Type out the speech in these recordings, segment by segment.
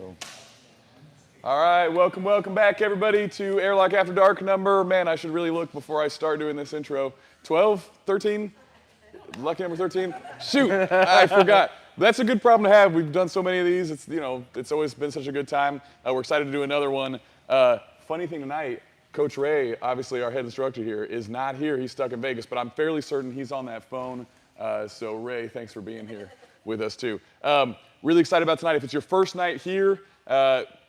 So. All right, welcome back, everybody, to Airlock After Dark number. Man, I should really look before I start doing this intro. 12, 13? Lucky number 13? Shoot, I forgot. That's a good problem to have. We've done so many of these. It's always been such a good time. We're excited to do another one. Funny thing tonight, Coach Ray, obviously our head instructor here, is not here. He's stuck in Vegas, but I'm fairly certain he's on that phone. So Ray, thanks for being here with us too. Really excited about tonight. If it's your first night here,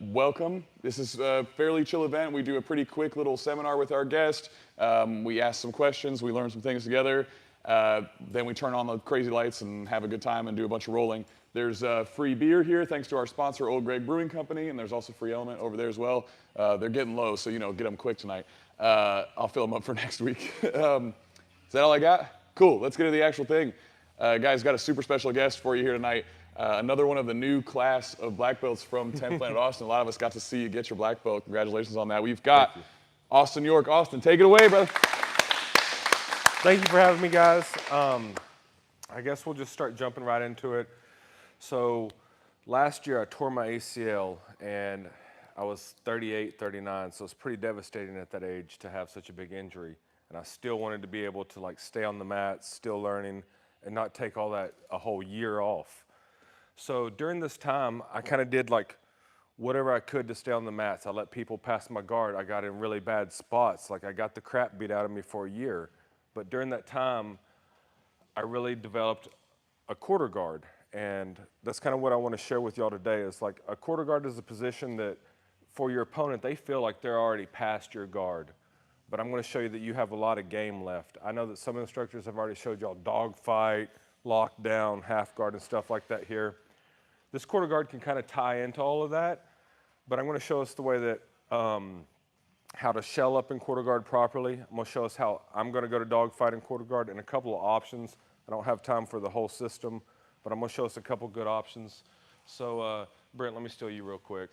welcome. This is a fairly chill event. We do a pretty quick little seminar with our guest. We ask some questions. We learn some things together. Then we turn on the crazy lights and have a good time and do a bunch of rolling. There's free beer here thanks to our sponsor, Old Greg Brewing Company, and there's also free element over there as well. They're getting low, so get them quick tonight. I'll fill them up for next week. Is that all I got? Cool. Let's get to the actual thing. Guys, got a super special guest for you here tonight. Another one of the new class of black belts from 10th Planet Austin. A lot of us got to see you get your black belt. Congratulations on that. We've got Austin York. Austin, take it away, brother. Thank you for having me, guys. I guess we'll just start jumping right into it. So last year I tore my ACL and I was 38, 39, so it's pretty devastating at that age to have such a big injury. And I still wanted to be able to stay on the mat, still learning, and not take a whole year off. So during this time, I kind of did whatever I could to stay on the mats. I let people pass my guard. I got in really bad spots. I got the crap beat out of me for a year. But during that time, I really developed a quarter guard. And that's kind of what I want to share with y'all today is a quarter guard is a position that for your opponent, they feel like they're already past your guard. But I'm going to show you that you have a lot of game left. I know that some instructors have already showed y'all dogfight, lockdown, half guard, and stuff like that here. This quarter guard can kind of tie into all of that, but I'm going to show us the way that how to shell up in quarter guard properly. I'm going to show us how I'm going to go to dogfight in quarter guard and a couple of options. I don't have time for the whole system, but I'm going to show us a couple good options. So Brent, let me steal you real quick.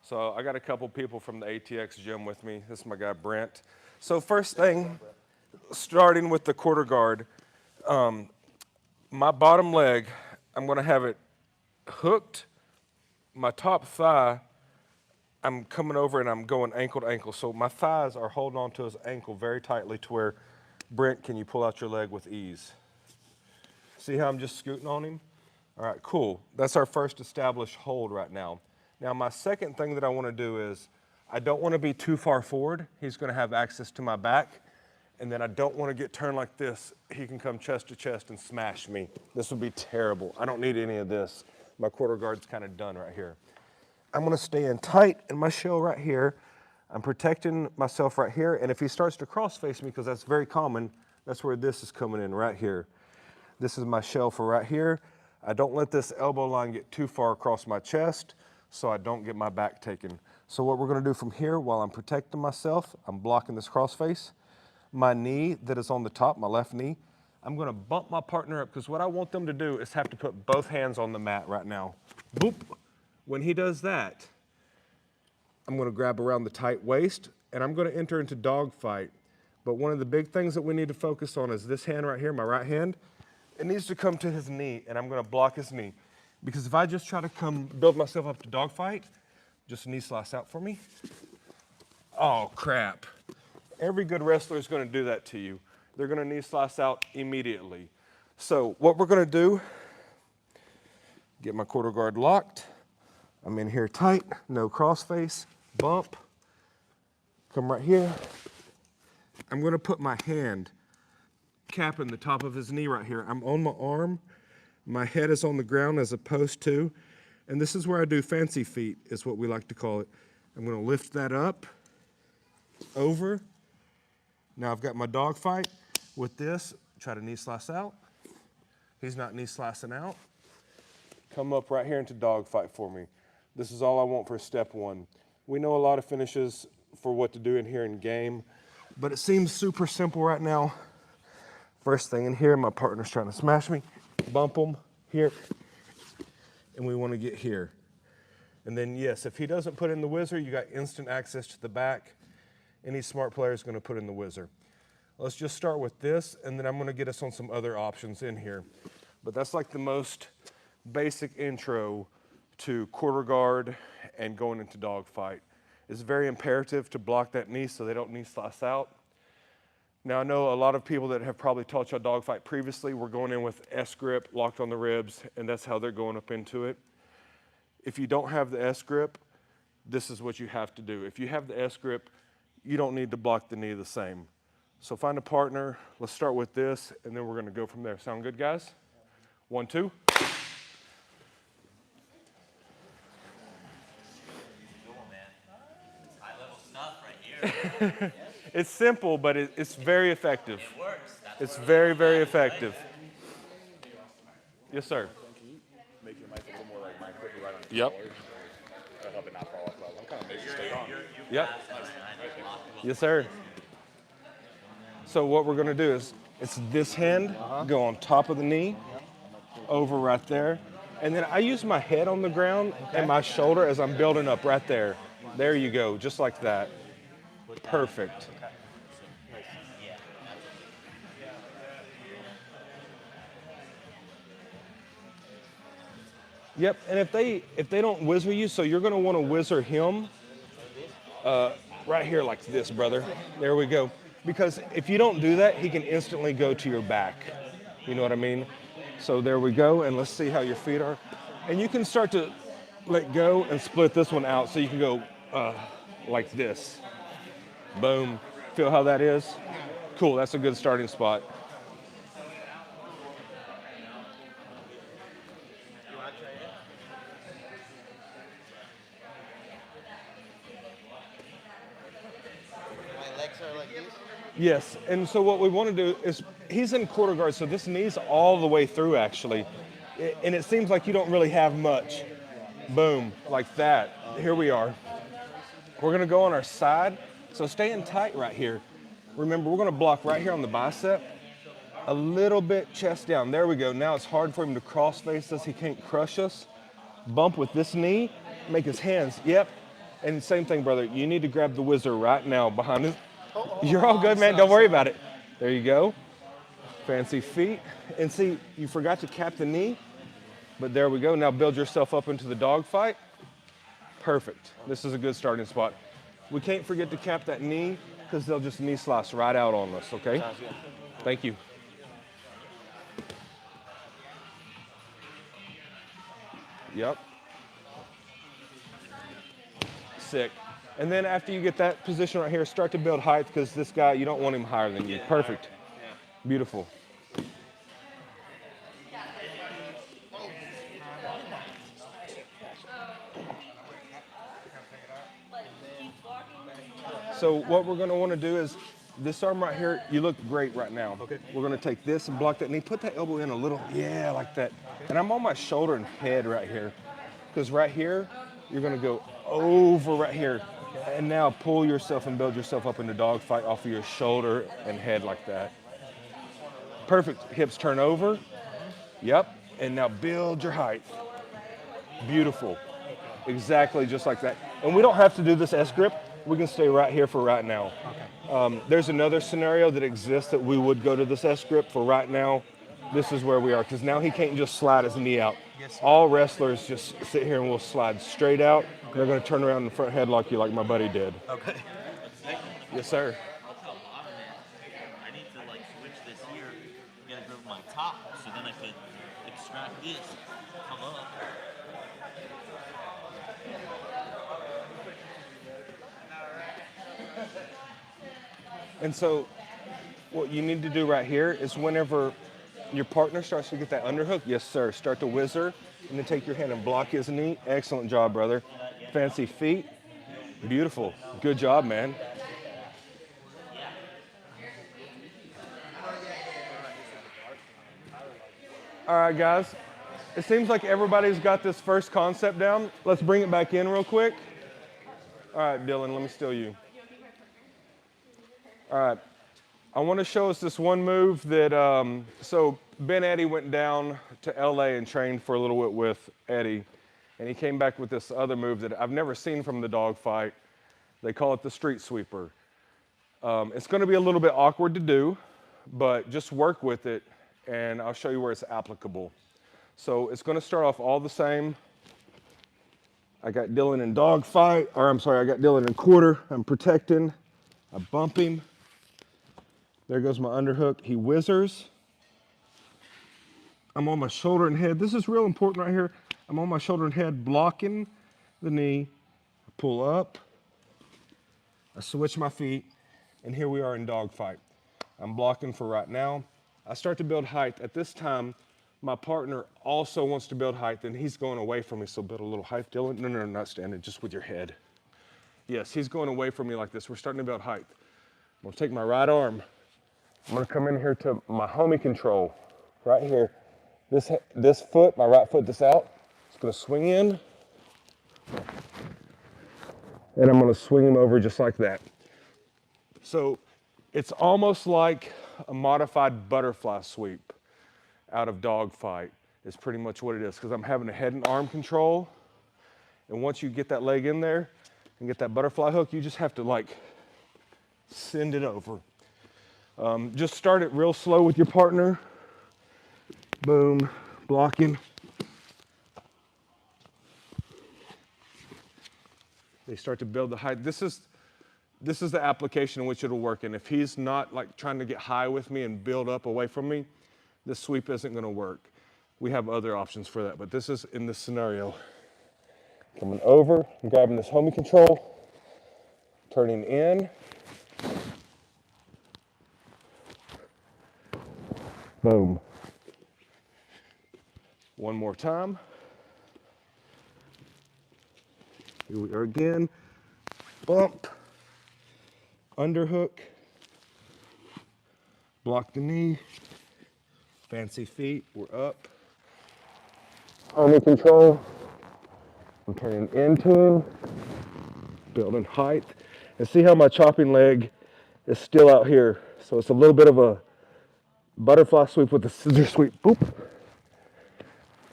So I got a couple people from the ATX gym with me. This is my guy Brent. So first thing, starting with the quarter guard, my bottom leg, I'm going to have it hooked. My top thigh, I'm coming over and I'm going ankle to ankle. So my thighs are holding on to his ankle very tightly to where, Brent, can you pull out your leg with ease? See how I'm just scooting on him? All right, cool. That's our first established hold right now. Now my second thing that I want to do is I don't want to be too far forward. He's going to have access to my back. And then I don't want to get turned like this. He can come chest to chest and smash me. This would be terrible. I don't need any of this. My quarter guard's kind of done right here. I'm going to stay in tight in my shell right here. I'm protecting myself right here. And if he starts to cross face me, because that's very common, that's where this is coming in right here. This is my shell for right here. I don't let this elbow line get too far across my chest so I don't get my back taken. So what we're going to do from here while I'm protecting myself, I'm blocking this cross face. My knee that is on the top, my left knee, I'm going to bump my partner up because what I want them to do is have to put both hands on the mat right now. Boop. When he does that, I'm going to grab around the tight waist and I'm going to enter into dog fight. But one of the big things that we need to focus on is this hand right here, my right hand. It needs to come to his knee and I'm going to block his knee. Because if I just try to build myself up to dog fight, just knee slice out for me. Oh, crap. Every good wrestler is going to do that to you. They're going to knee slice out immediately. So what we're going to do, get my quarter guard locked. I'm in here tight, no crossface, bump. Come right here. I'm going to put my hand capping the top of his knee right here. I'm on my arm. My head is on the ground as opposed to, and this is where I do fancy feet, is what we like to call it. I'm going to lift that up, over. Now I've got my dog fight. With this, try to knee slice out. He's not knee slicing out. Come up right here into dog fight for me. This is all I want for step one. We know a lot of finishes for what to do in here in game, but it seems super simple right now. First thing in here, my partner's trying to smash me. Bump him here, and we want to get here. And then yes, if he doesn't put in the whizzer, you got instant access to the back. Any smart player is going to put in the whizzer. Let's just start with this, and then I'm going to get us on some other options in here. But that's the most basic intro to quarter guard and going into dog fight. It's very imperative to block that knee so they don't knee slice out. Now, I know a lot of people that have probably taught y'all dog fight previously were going in with S grip locked on the ribs, and that's how they're going up into it. If you don't have the S grip, this is what you have to do. If you have the S grip, you don't need to block the knee the same. So find a partner. Let's start with this, and then we're going to go from there. Sound good, guys? 1, 2. It's simple, but it's very effective. It works. It's very, very effective. Yes, sir. Make your mic a little more like mine. Put it right on your Yep. collar. That'll help it not fall off. I'm kind of making it stay on. Yep. Yes, sir. So what we're going to do is it's this hand, go on top of the knee, over right there. And then I use my head on the ground and my shoulder as I'm building up right there. There you go, just like that. Perfect. Yep, and if they don't whizzer you, so you're gonna wanna whizzer him right here like this, brother. There we go. Because if you don't do that, he can instantly go to your back. You know what I mean? So there we go, and let's see how your feet are. And you can start to let go and split this one out so you can go like this. Boom. Feel how that is? Cool, that's a good starting spot. My legs are like this. Yes, and so what we want to do is, he's in quarter guard, so this knee's all the way through actually. And it seems like you don't really have much. Boom, like that. Here we are. We're gonna go on our side, so staying tight right here. Remember, we're gonna block right here on the bicep, a little bit chest down. There we go. Now it's hard for him to cross face us. He can't crush us. Bump with this knee, make his hands, yep. And same thing, brother. You need to grab the whizzer right now behind his. You're all good, man. Don't worry about it. There you go. Fancy feet. And see, you forgot to cap the knee, but there we go. Now build yourself up into the dog fight. Perfect. This is a good starting spot. We can't forget to cap that knee because they'll just knee slice right out on us, okay? Thank you. Yep. Sick. And then after you get that position right here, start to build height because this guy, you don't want him higher than you. Perfect. Beautiful. So what we're going to want to do is this arm right here, you look great right now. Okay. We're going to take this and block that knee. Put that elbow in a little, yeah, like that. And I'm on my shoulder and head right here. Because right here, you're going to go over right here. And now pull yourself and build yourself up into dog fight off of your shoulder and head like that. Perfect. Hips turn over. Yep. And now build your height. Beautiful. Exactly just like that. And we don't have to do this S grip. We can stay right here for right now. There's another scenario that exists that we would go to this S grip. For right now, this is where we are, because now he can't just slide his knee out. Yes. All wrestlers just sit here and will slide straight out. Okay. They're going to turn around in the front headlock you like my buddy did. Okay. Yes, sir. I'll tell a lot of man, I need to like switch this here, get a grip of my top, so then I could extract this, come up. And so what you need to do right here is whenever your partner starts to get that underhook, yes, sir, start to whizzer, and then take your hand and block his knee. Excellent job, brother. Fancy feet. Beautiful. Good job, man. All right, guys. It seems like everybody's got this first concept down. Let's bring it back in real quick. All right, Dylan, let me steal you. All right. I want to show us this one move that, so Ben Eddy went down to LA and trained for a little bit with Eddie, and he came back with this other move that I've never seen from the dog fight. They call it the street sweeper. It's going to be a little bit awkward to do, but just work with it, and I'll show you where it's applicable. So it's going to start off all the same. I got Dylan in dog fight, or I'm sorry, I got Dylan in quarter. I'm protecting. I bump him. There goes my underhook. He whizzers. I'm on my shoulder and head. This is real important right here. I'm on my shoulder and head, blocking the knee. I pull up. I switch my feet, and here we are in dog fight. I'm blocking for right now. I start to build height. At this time, my partner also wants to build height, and he's going away from me, so build a little height, Dylan. No, not standing, just with your head. Yes, he's going away from me like this. We're starting to build height. I'm gonna take my right arm. I'm gonna come in here to my homie control, right here. This foot, my right foot that's out, it's gonna swing in, and I'm gonna swing him over just like that. So it's almost like a modified butterfly sweep out of dogfight is pretty much what it is, because I'm having a head and arm control, and once you get that leg in there and get that butterfly hook, you just have to like send it over. Just start it real slow with your partner. Boom, blocking. They start to build the height. This is the application in which it'll work. And if he's not like trying to get high with me and build up away from me, this sweep isn't gonna work. We have other options for that, but this is in this scenario. Coming over and grabbing this homie control, turning in. Boom. One more time. Here we are again. Bump. Underhook. Block the knee. Fancy feet. We're up. Homie control. I'm turning into him. Building height. And see how my chopping leg is still out here. So it's a little bit of a butterfly sweep with the scissor sweep. Boop.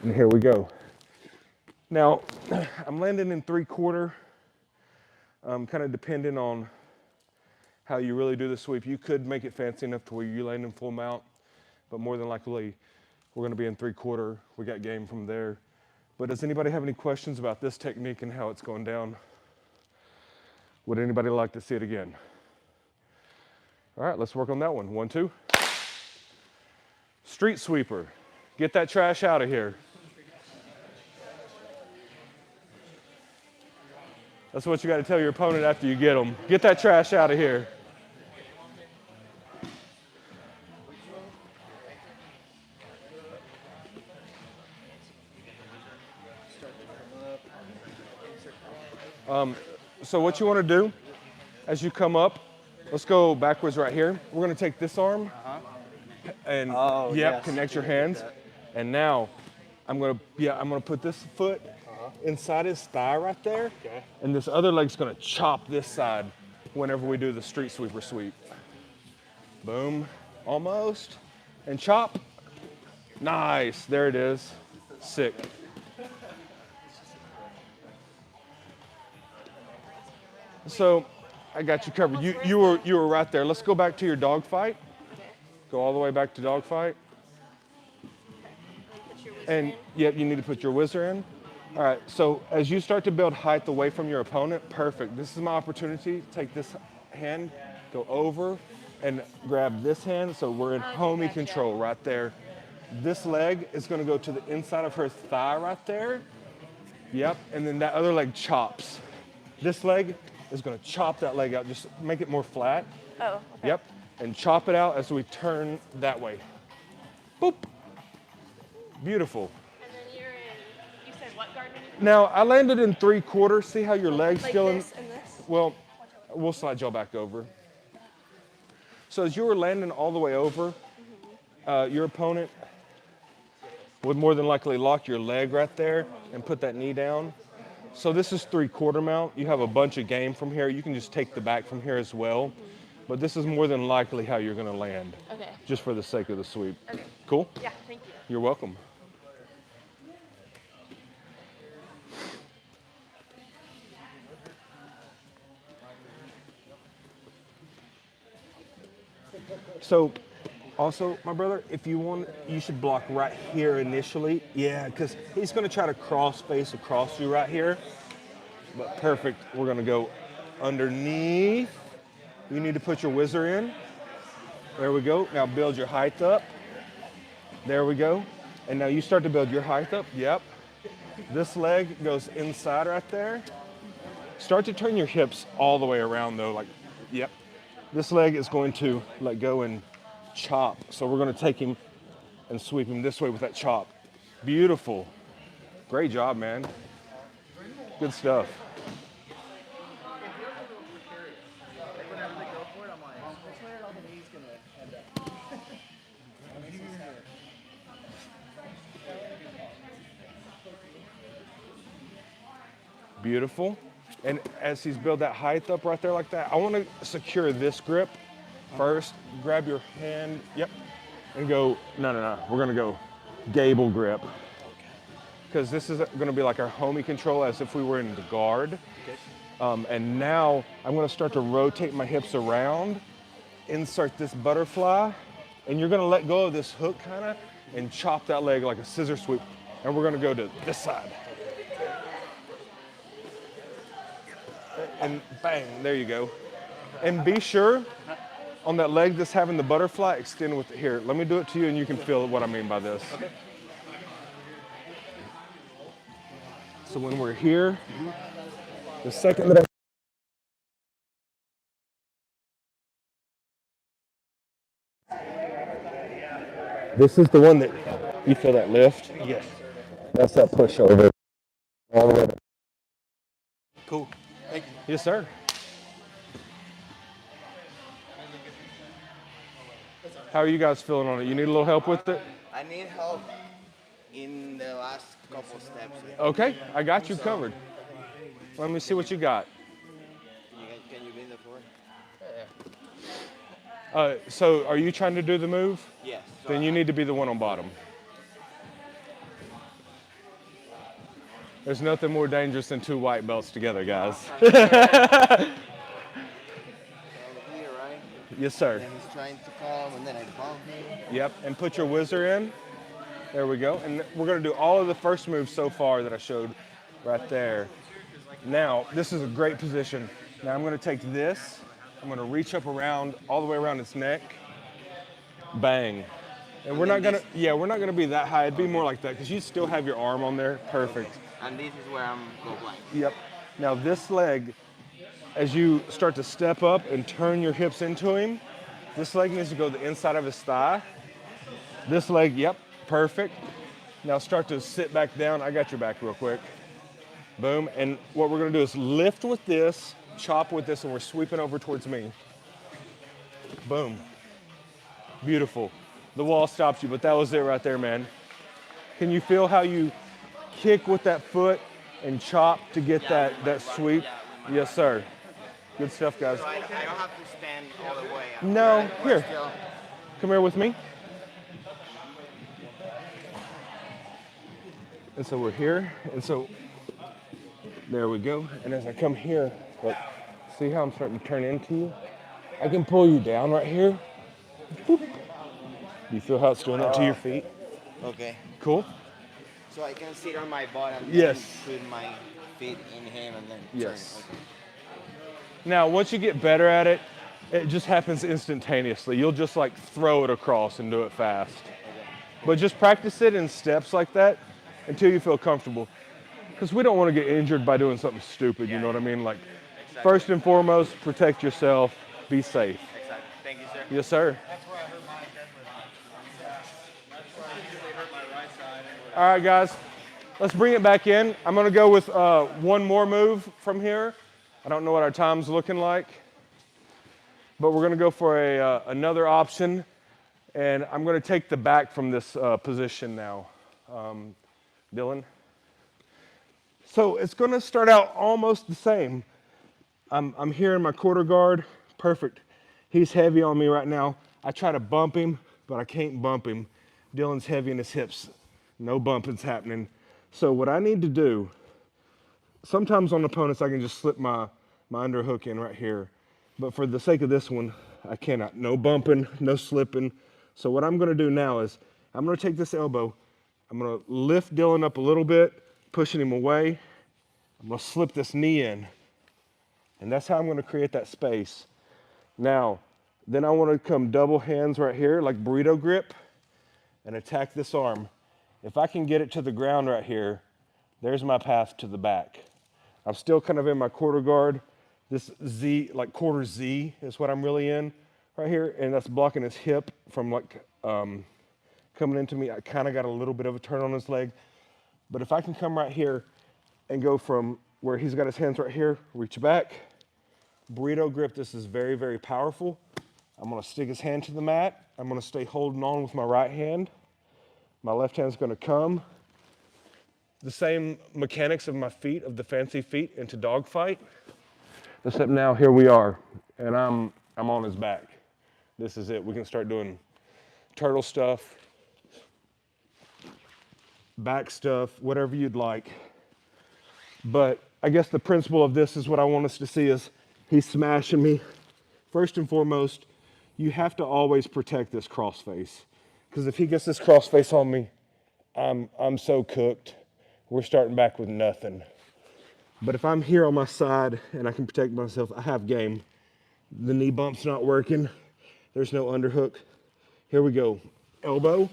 And here we go. Now, I'm landing in 3/4. Kind of depending on how you really do the sweep. You could make it fancy enough to where you land in full mount, but more than likely, we're gonna be in 3/4. We got game from there. But does anybody have any questions about this technique and how it's going down? Would anybody like to see it again? All right, let's work on that one. 1, 2. Street sweeper. Get that trash out of here. That's what you got to tell your opponent after you get them. Get that trash out of here. So what you want to do as you come up, let's go backwards right here. We're going to take this arm and connect your hands. And now I'm going to put this foot inside his thigh right there. Okay. And this other leg's going to chop this side whenever we do the street sweeper sweep. Boom, almost. And chop. Nice, there it is. Sick. So I got you covered. You were right there. Let's go back to your dog fight. Go all the way back to dog fight. And yep, you need to put your whizzer in. All right, so as you start to build height away from your opponent, perfect. This is my opportunity. Take this hand, go over, and grab this hand. So we're in homie control right there. This leg is gonna go to the inside of her thigh right there. Yep, and then that other leg chops. This leg is gonna chop that leg out. Just make it more flat. Oh, okay. Yep, and chop it out as we turn that way. Boop. Beautiful. And then you're in, you said what guard when you Now, I landed in 3/4. See how your leg's like still this in? and this? Well, we'll slide y'all back over. So as you were landing all the way over, your opponent would more than likely lock your leg right there and put that knee down. So this is 3/4 mount. You have a bunch of game from here. You can just take the back from here as well. But this is more than likely how you're gonna land. Okay. Just for the sake of the sweep. Okay. Cool? Yeah, thank you. You're welcome. So, also, my brother, if you want, you should block right here initially. Yeah, because he's going to try to cross face across you right here. but perfect. We're gonna go underneath. You need to put your whizzer in. There we go. Now build your height up. There we go. And now you start to build your height up. Yep. This leg goes inside right there. Start to turn your hips all the way around though, like, yep. This leg is going to let go and chop. So we're gonna take him and sweep him this way with that chop. Beautiful. Great job, man. Good stuff. Beautiful. And as he's built that height up right there like that, I want to secure this grip first. Grab your hand, yep, and go, no. We're going to go gable grip. Because this is going to be like our homie control as if we were in the guard. And now I'm going to start to rotate my hips around, insert this butterfly, and you're going to let go of this hook kind of and chop that leg like a scissor sweep. And we're going to go to this side. And bang, there you go. And be sure on that leg that's having the butterfly, extend with it here. Let me do it to you and you can feel what I mean by this. Okay. So when we're here, the second that this is the one that you feel that lift? Yes. That's that push over all the way. Cool. Thank you. Yes, sir. How are you guys feeling on it? You need a little help with it? I need help in the last couple steps. Okay, I got you covered. Let me see what you got. Can you bend the floor? So are you trying to do the move? Yes. Then you need to be the one on bottom. There's nothing more dangerous than two white belts together, guys. Here, right? Yes, sir. And he's trying to come, and then I bump him. Yep, and put your whizzer in. There we go. And we're gonna do all of the first moves so far that I showed right there. Now, this is a great position. Now I'm gonna take this, I'm gonna reach up around, all the way around its neck, bang. And we're not gonna be that high, it'd be more like that, because you still have your arm on there, perfect. And this is where I'm going blind. Yep. Now this leg, as you start to step up and turn your hips into him, this leg needs to go the inside of his thigh. This leg, yep, perfect. Now start to sit back down. I got your back real quick. Boom. And what we're gonna do is lift with this, chop with this, and we're sweeping over towards me. Boom. Beautiful. The wall stopped you, but that was it right there, man. Can you feel how you kick with that foot and chop to get that sweep? Yes, sir. Good stuff, guys. So I don't have to stand all the way up. No, right? here. Still. Come here with me. And so we're here, and so there we go. And as I come here, look, see how I'm starting to turn into you? I can pull you down right here. Boop. Do you feel how it's doing that to your feet? Okay. Cool? So I can sit on my bottom. Yes. And put my feet in him and then Yes. turn. Okay. Now, once you get better at it, it just happens instantaneously. You'll just like throw it across and do it fast. But just practice it in steps like that until you feel comfortable. Because we don't want to get injured by doing something stupid, you know what I mean? Like, first and foremost, protect yourself, be safe. Exactly. Thank you, sir. Yes, sir. All right, guys, let's bring it back in. I'm gonna go with one more move from here. I don't know what our time's looking like, but we're gonna go for another option, and I'm gonna take the back from this position now. Dylan. So it's gonna start out almost the same. I'm here in my quarter guard, perfect. He's heavy on me right now. I try to bump him, but I can't bump him. Dylan's heavy in his hips. No bumping's happening. So what I need to do, sometimes on opponents I can just slip my underhook in right here. But for the sake of this one, I cannot. No bumping, no slipping. So what I'm gonna do now is, I'm gonna take this elbow, I'm gonna lift Dylan up a little bit, pushing him away. I'm gonna slip this knee in. And that's how I'm gonna create that space. Now, then I wanna come double hands right here, like burrito grip, and attack this arm. If I can get it to the ground right here, there's my path to the back. I'm still kind of in my quarter guard. This Z, like quarter Z is what I'm really in right here, and that's blocking his hip from like coming into me. I kind of got a little bit of a turn on his leg. But if I can come right here and go from where he's got his hands right here, reach back, burrito grip, this is very, very powerful. I'm gonna stick his hand to the mat. I'm gonna stay holding on with my right hand. My left hand's gonna come. The same mechanics of my feet, of the fancy feet into dogfight. Except now here we are, and I'm on his back. This is it. We can start doing turtle stuff, back stuff, whatever you'd like. But I guess the principle of this is what I want us to see is he's smashing me. First and foremost, you have to always protect this crossface. Because if he gets this crossface on me, I'm so cooked. We're starting back with nothing. But if I'm here on my side and I can protect myself, I have game. The knee bump's not working. There's no underhook. Here we go. Elbow.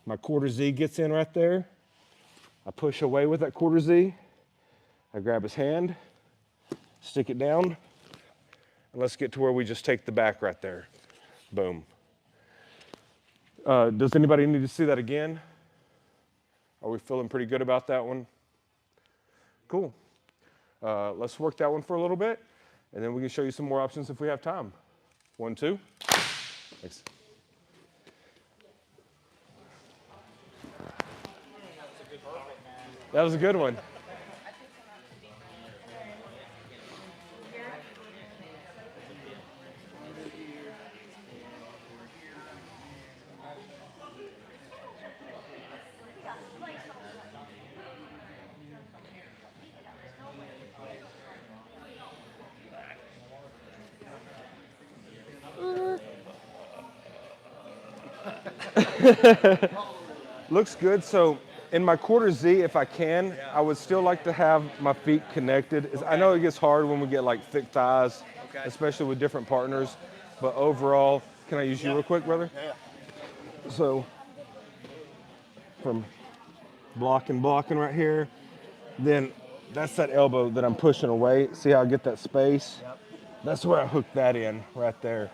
My quarter Z gets in right there. I push away with that quarter Z. I grab his hand, stick it down, and let's get to where we just take the back right there. Boom. Does anybody need to see that again? Are we feeling pretty good about that one? Cool. Let's work that one for a little bit, and then we can show you some more options if we have time. 1, 2. Thanks. That was a good one. Looks good. So in my quarter Z, if I can, I would still like to have my feet connected. I know it gets hard when we get like thick thighs, especially with different partners. But overall, can I use you real quick, brother? Yeah. So from blocking right here, then that's that elbow that I'm pushing away. See how I get that space? Yep. That's where I hook that in right there.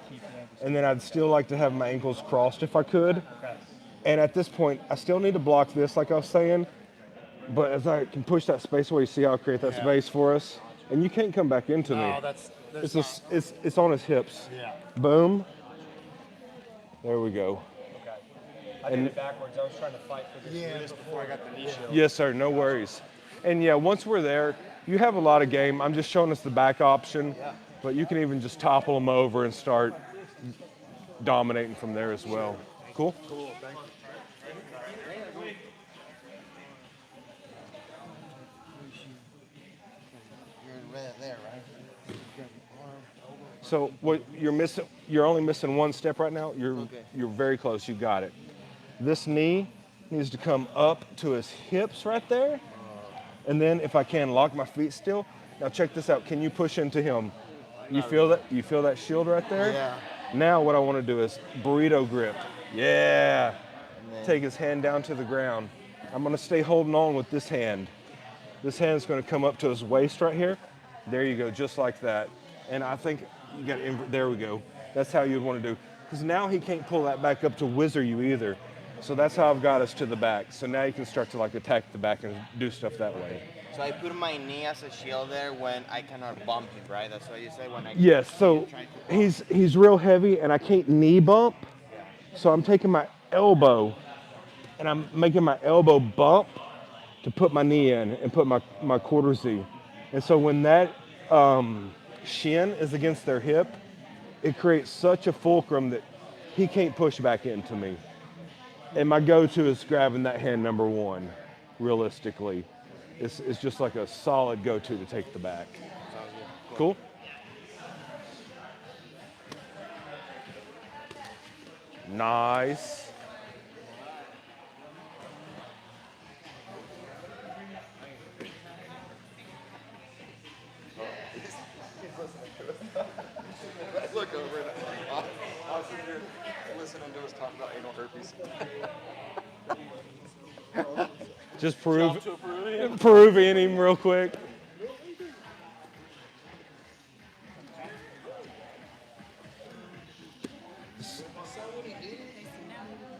And then I'd still like to have my ankles crossed if I could. Okay. And at this point, I still need to block this like I was saying, but as I can push that space away, you see how I create that space for us? And you can't come back into me. It's on his hips. Yeah. Boom. There we go. Okay. I did it backwards. I was trying to fight for this before I got the knee shield. Yes, sir. No worries. And yeah, once we're there, you have a lot of game. I'm just showing us the back option, but you can even just topple them over and start dominating from there as well. Cool? Cool. Thank you. You're right there, right? So what you're only missing one step right now. You're very close. You got it. This knee needs to come up to his hips right there. And then if I can, lock my feet still. Now check this out. Can you push into him? You feel that? You feel that shield right there? Yeah. Now what I want to do is burrito grip. Yeah. Take his hand down to the ground. I'm going to stay holding on with this hand. This hand's going to come up to his waist right here. There you go, just like that. And I think you got there we go. That's how you'd want to do. Because now he can't pull that back up to whizzer you either. So that's how I've got us to the back. So now you can start to like attack the back and do stuff that way. So I put my knee as a shield there when I cannot bump him, right? That's what you say when I. Yes. So he's real heavy and I can't knee bump. So I'm taking my elbow and I'm making my elbow bump to put my knee in and put my quarter Z. And so when that shin is against their hip, it creates such a fulcrum that he can't push back into me. And my go-to is grabbing that hand number one, realistically. It's just like a solid go-to to take the back. Cool? Nice. do is talk about anal herpes. Just Peruvian him real quick.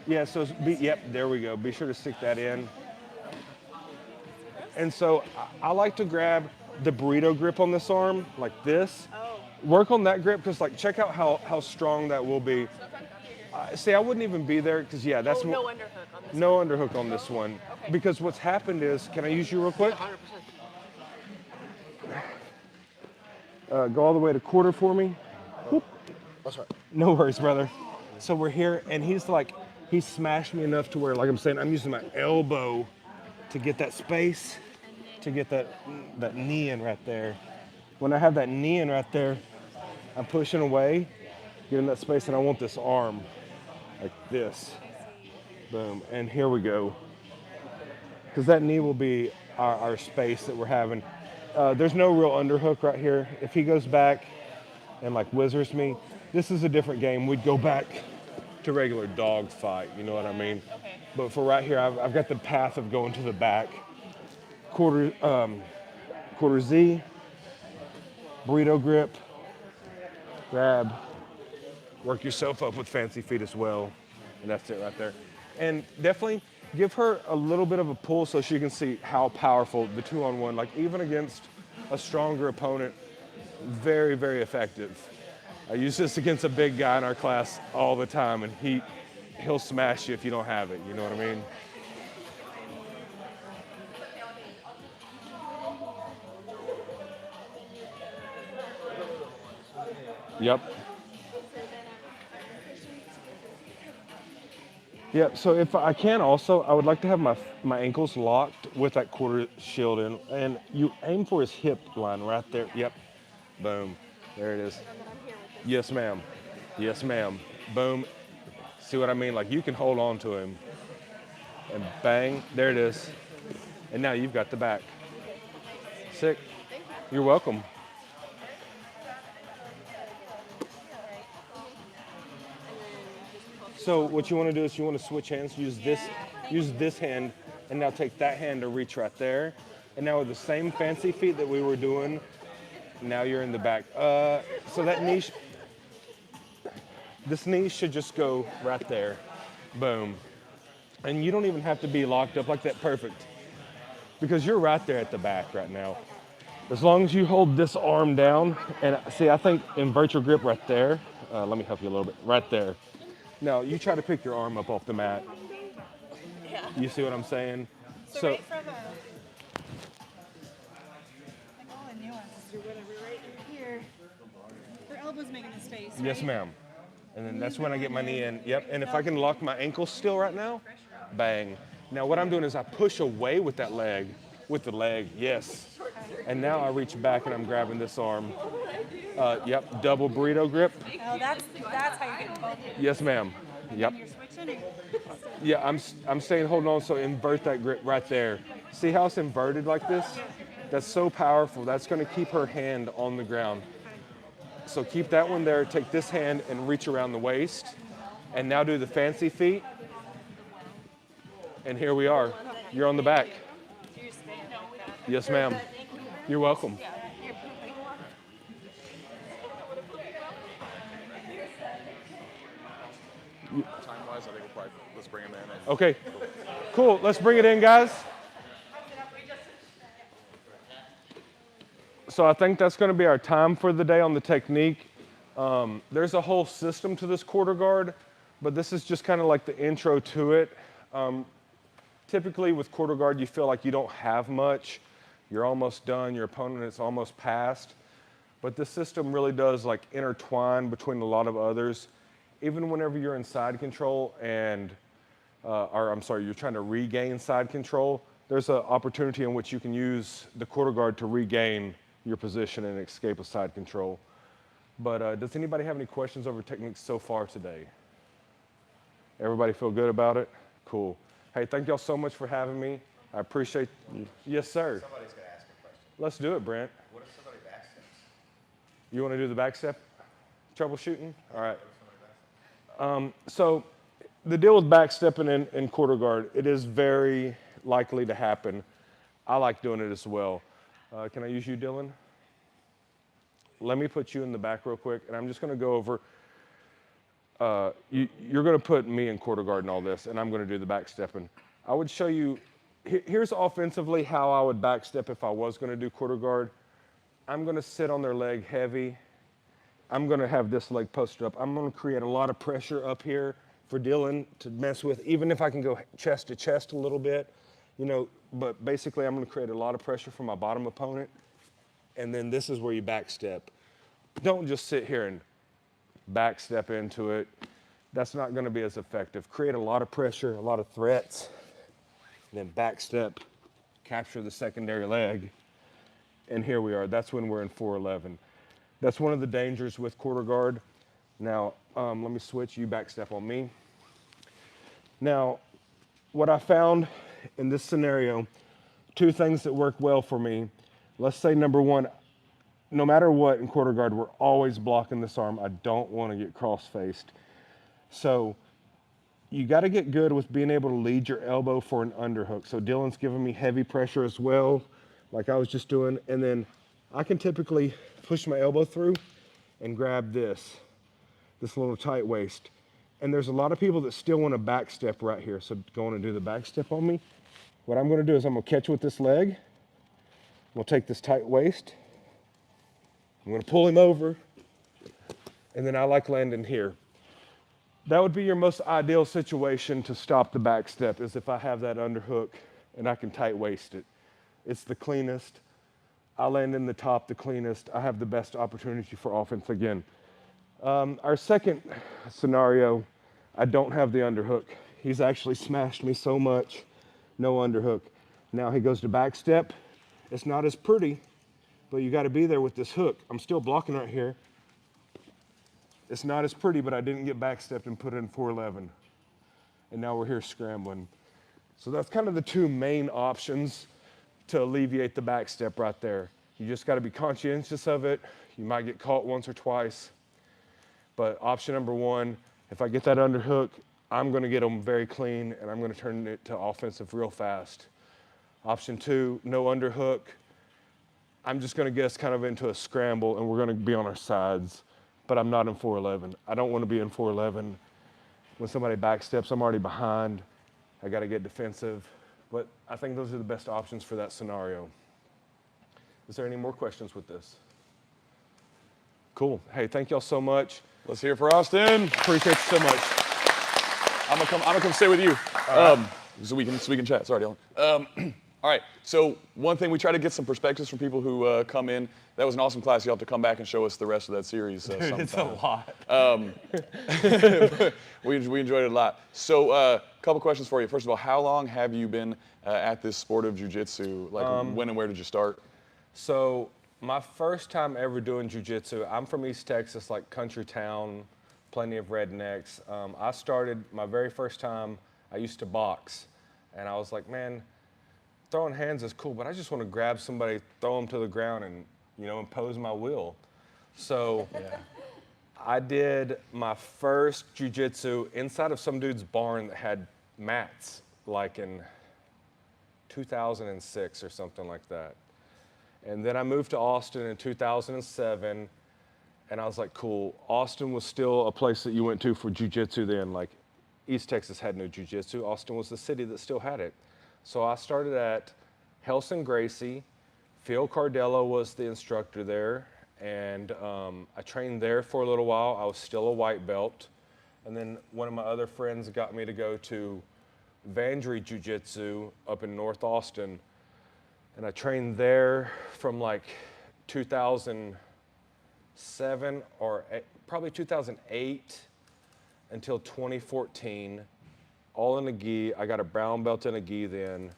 Yeah, so yep, there we go. Be sure to stick that in. And so I like to grab the burrito grip on this arm, like this. Oh. Work on that grip, because like check out how strong that will be. So if I'm up here. See, I wouldn't even be there, because yeah, that's Oh, no underhook on this no one. underhook on this one. Okay. Because what's happened is, can I use you real quick? 100%. Go all the way to quarter for me. Whoop. That's right. No worries, brother. So we're here, and he smashed me enough to where, like I'm saying, I'm using my elbow to get that space, to get that knee in right there. When I have that knee in right there, I'm pushing away, getting that space, and I want this arm like this. Boom, and here we go. Because that knee will be our space that we're having. There's no real underhook right here. If he goes back and like whizzers me, this is a different game. We'd go back to regular dog fight, you know what I mean? Okay. But for right here, I've got the path of going to the back. Quarter Z, burrito grip, grab, work yourself up with fancy feet as well. And that's it right there. And definitely give her a little bit of a pull so she can see how powerful the 2-on-1, like even against a stronger opponent, very, very effective. I use this against a big guy in our class all the time, and he'll smash you if you don't have it, you know what I mean? Yep. Yep, so if I can also, I would like to have my ankles locked with that quarter shield in, and you aim for his hip line right there. Yep, boom, there it is. And then I'm here with this. Yes, ma'am. Yes, ma'am. Boom. See what I mean? Like you can hold on to him, and bang, there it is. And now you've got the back. Sick. You're welcome. So what you want to do is you want to switch hands, use this hand, and now take that hand to reach right there. And now with the same fancy feet that we were doing, now you're in the back. So that knee, this knee should just go right there. Boom. And you don't even have to be locked up like that, perfect. Because you're right there at the back right now. As long as you hold this arm down, and see, I think invert your grip right there. Let me help you a little bit, right there. Now, you try to pick your arm up off the mat. Yeah. You see what I'm saying? So right from like all the nuances or whatever, right here, her elbow's making the space, right? Yes, ma'am. And then that's when I get my knee in. Yep, and if I can lock my ankle still right now, bang. Now what I'm doing is I push away with that leg, with the leg, yes. And now I reach back and I'm grabbing this arm. Yep, double burrito grip. Oh, that's how you're getting both. Yes, ma'am. Yep. You're switching. Yeah, I'm staying holding on, so invert that grip right there. See how it's inverted like this? That's so powerful. That's gonna keep her hand on the ground. So keep that one there, take this hand and reach around the waist. And now do the fancy feet. And here we are. You're on the back. Yes, ma'am. You're welcome. Time-wise, I think we'll probably, let's bring him in. Okay, cool. Let's bring it in, guys. So I think that's going to be our time for the day on the technique. There's a whole system to this quarter guard, but this is just kind of like the intro to it. Typically with quarter guard, you feel like you don't have much. You're almost done. Your opponent is almost passed. But this system really does like intertwine between a lot of others. Even whenever you're in side control and, you're trying to regain side control, there's an opportunity in which you can use the quarter guard to regain your position and escape a side control. But does anybody have any questions over techniques so far today? Everybody feel good about it? Cool. Hey, thank y'all so much for having me. I appreciate you. Yes, sir. Somebody's going to ask a question. Let's do it, Brent. What if somebody backsteps? You want to do the back step troubleshooting? All right. So the deal with backstepping in quarter guard, it is very likely to happen. I like doing it as well. Can I use you, Dylan? Let me put you in the back real quick, and I'm just going to go over. You're going to put me in quarter guard and all this, and I'm going to do the backstepping. I would show you, here's offensively how I would backstep if I was going to do quarter guard. I'm going to sit on their leg heavy. I'm going to have this leg posted up. I'm going to create a lot of pressure up here for Dylan to mess with, even if I can go chest to chest a little bit, you know, but basically I'm going to create a lot of pressure for my bottom opponent. And then this is where you backstep. Don't just sit here and backstep into it. That's not going to be as effective. Create a lot of pressure, a lot of threats, then backstep, capture the secondary leg, and here we are. That's when we're in 4-11. That's one of the dangers with quarter guard. Now, let me switch. You backstep on me. Now, what I found in this scenario, two things that work well for me. Let's say number one, no matter what in quarter guard, we're always blocking this arm. I don't want to get cross-faced. So you got to get good with being able to lead your elbow for an underhook. So Dylan's giving me heavy pressure as well, like I was just doing. And then I can typically push my elbow through and grab this little tight waist. And there's a lot of people that still want to backstep right here. So going to do the backstep on me. What I'm going to do is I'm going to catch with this leg. We'll take this tight waist. I'm going to pull him over, and then I like landing here. That would be your most ideal situation to stop the back step, is if I have that underhook and I can tight waist it. It's the cleanest. I land in the top the cleanest. I have the best opportunity for offense again. Our second scenario, I don't have the underhook. He's actually smashed me so much, no underhook. Now he goes to back step. It's not as pretty, but you got to be there with this hook. I'm still blocking right here. It's not as pretty, but I didn't get backstepped and put it in 411. And now we're here scrambling. So that's kind of the two main options to alleviate the backstep right there. You just got to be conscientious of it. You might get caught once or twice. But option number one, if I get that underhook, I'm going to get them very clean, and I'm going to turn it to offensive real fast. Option two, no underhook. I'm just going to get us kind of into a scramble, and we're going to be on our sides. But I'm not in 411. I don't want to be in 411. When somebody backsteps, I'm already behind. I got to get defensive. But I think those are the best options for that scenario. Is there any more questions with this? Cool. Hey, thank y'all so much. Let's hear it for Austin. Appreciate you so much. I'm gonna come stay with you, so we can chat. Sorry, Dylan. All right. So one thing, we try to get some perspectives from people who come in. That was an awesome class. You'll have to come back and show us the rest of that series. Sometime. It's a lot. We enjoyed it a lot. So a couple questions for you. First of all, how long have you been at this sport of jiu-jitsu? Like when and where did you start? So my first time ever doing jiu-jitsu, I'm from East Texas, like country town, plenty of rednecks. I started my very first time, I used to box. And I was like, man, throwing hands is cool, but I just want to grab somebody, throw them to the ground, and impose my will. So I did my first jiu-jitsu inside of some dude's barn that had mats, like in 2006 or something like that. And then I moved to Austin in 2007, and I was like, cool. Austin was still a place that you went to for jiu-jitsu then. Like, East Texas had no jiu-jitsu. Austin was the city that still had it. So I started at Helson Gracie. Phil Cardello was the instructor there, and I trained there for a little while. I was still a white belt. And then one of my other friends got me to go to Vandry Jiu-Jitsu up in North Austin. And I trained there from like 2007 or probably 2008 until 2014, all in a gi. I got a brown belt in a gi then.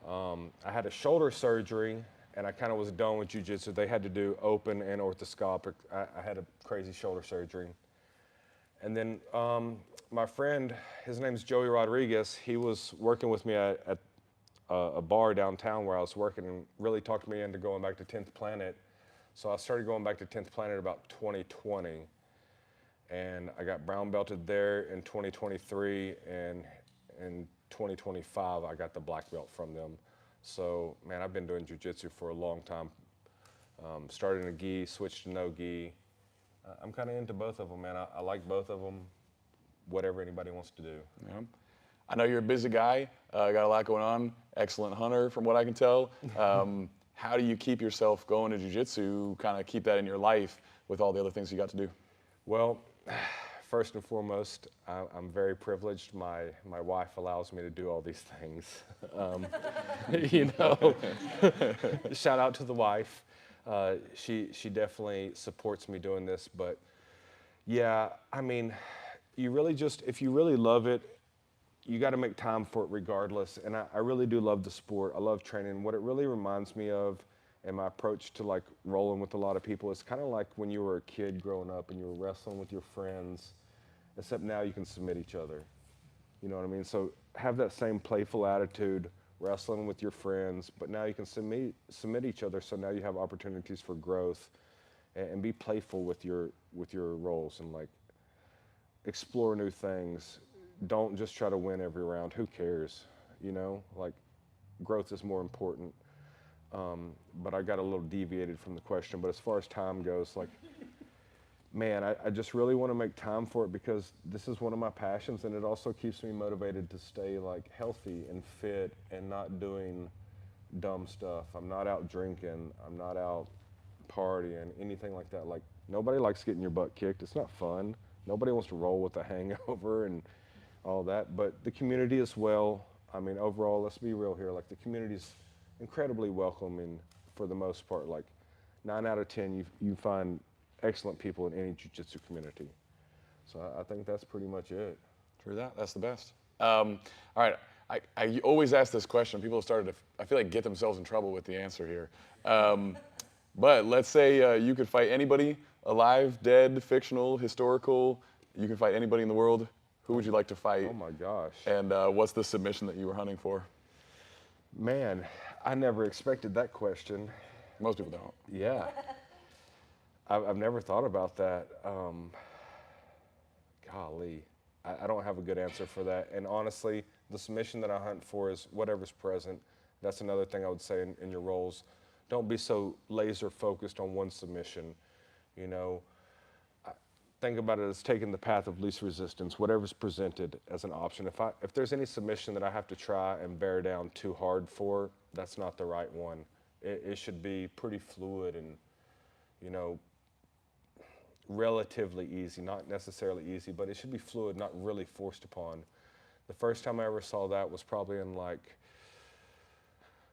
I had a shoulder surgery, and I kind of was done with jiu-jitsu. They had to do open and orthoscopic. I had a crazy shoulder surgery. And then my friend, his name's Joey Rodriguez, he was working with me at a bar downtown where I was working, and really talked me into going back to 10th Planet. So I started going back to 10th Planet about 2020. and I got brown belted there in 2023, and in 2025 I got the black belt from them. So man, I've been doing jiu-jitsu for a long time. Started in a gi, switched to no gi. I'm kind of into both of them, man. I like both of them, whatever anybody wants to do. Yeah. I know you're a busy guy, got a lot going on, excellent hunter from what I can tell. How do you keep yourself going to jiu-jitsu, kind of keep that in your life with all the other things you got to do? Well, first and foremost, I'm very privileged. My wife allows me to do all these things. You know, shout out to the wife. She definitely supports me doing this, but yeah, I mean, you really just, if you really love it, you got to make time for it regardless. And I really do love the sport. I love training. What it really reminds me of, and my approach to like rolling with a lot of people, is kind of like when you were a kid growing up and you were wrestling with your friends, except now you can submit each other. You know what I mean? So have that same playful attitude, wrestling with your friends, but now you can submit each other. So now you have opportunities for growth, and be playful with your roles, and like explore new things. Don't just try to win every round. Who cares? You know, like growth is more important. But I got a little deviated from the question. But as far as time goes, like, man, I just really want to make time for it because this is one of my passions, and it also keeps me motivated to stay like healthy and fit and not doing dumb stuff. I'm not out drinking. I'm not out partying, anything like that. Like, nobody likes getting your butt kicked. It's not fun. Nobody wants to roll with a hangover and all that. But the community as well. I mean, overall, let's be real here. Like, the community's incredibly welcoming for the most part. Like 9 out of 10, you find excellent people in any jiu-jitsu community. So I think that's pretty much it. True that. That's the best. All right. I always ask this question. People have started to, I feel like, get themselves in trouble with the answer here. But let's say you could fight anybody, alive, dead, fictional, historical. You can fight anybody in the world. Who would you like to fight? Oh my gosh. And what's the submission that you were hunting for? Man, I never expected that question. Most people don't. Yeah. I've never thought about that. Golly, I don't have a good answer for that. And honestly, the submission that I hunt for is whatever's present. That's another thing I would say in your roles. Don't be so laser focused on one submission. You know, think about it as taking the path of least resistance, whatever's presented as an option. If there's any submission that I have to try and bear down too hard for, that's not the right one. It should be pretty fluid and, you know, relatively easy, not necessarily easy, but it should be fluid, not really forced upon. The first time I ever saw that was probably in like,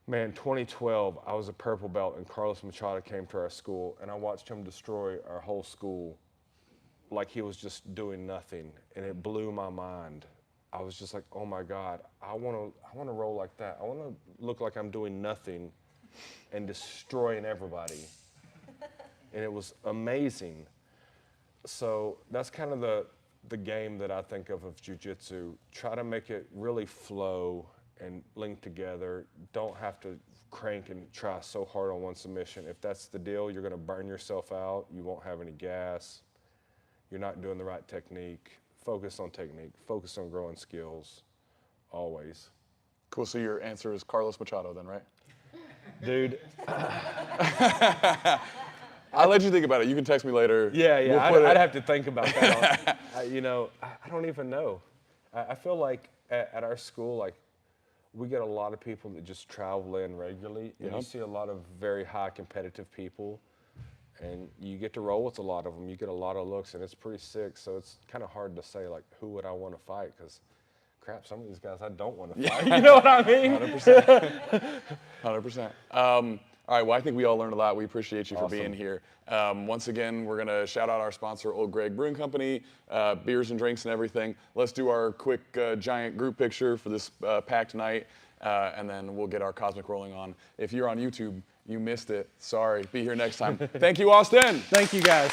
man, 2012. I was a purple belt and Carlos Machado came to our school, and I watched him destroy our whole school like he was just doing nothing, and it blew my mind. I was just like, oh my God, I want to roll like that. I want to look like I'm doing nothing and destroying everybody. And it was amazing. So that's kind of the game that I think of jiu-jitsu. Try to make it really flow and link together. Don't have to crank and try so hard on one submission. If that's the deal, you're going to burn yourself out. You won't have any gas. You're not doing the right technique. Focus on technique. Focus on growing skills, always. Cool, so your answer is Carlos Machado then, right? Dude. I'll let you think about it. You can text me later. Yeah, I'd have to think about that. You know, I don't even know. I feel like at our school, like, we get a lot of people that just travel in regularly, and you see a lot of very high competitive people. And you get to roll with a lot of them. You get a lot of looks, and it's pretty sick. So it's kind of hard to say, like, who would I want to fight? Because, crap, some of these guys I don't want to fight. You know what I mean? 100%. 100%. All right, well, I think we all learned a lot. We appreciate you for being here. Once again, we're going to shout out our sponsor, Old Greg Brewing Company, beers and drinks and everything. Let's do our quick giant group picture for this packed night, and then we'll get our Cosmic rolling on. If you're on YouTube, you missed it. Sorry. Be here next time. Thank you, Austin. Thank you, guys.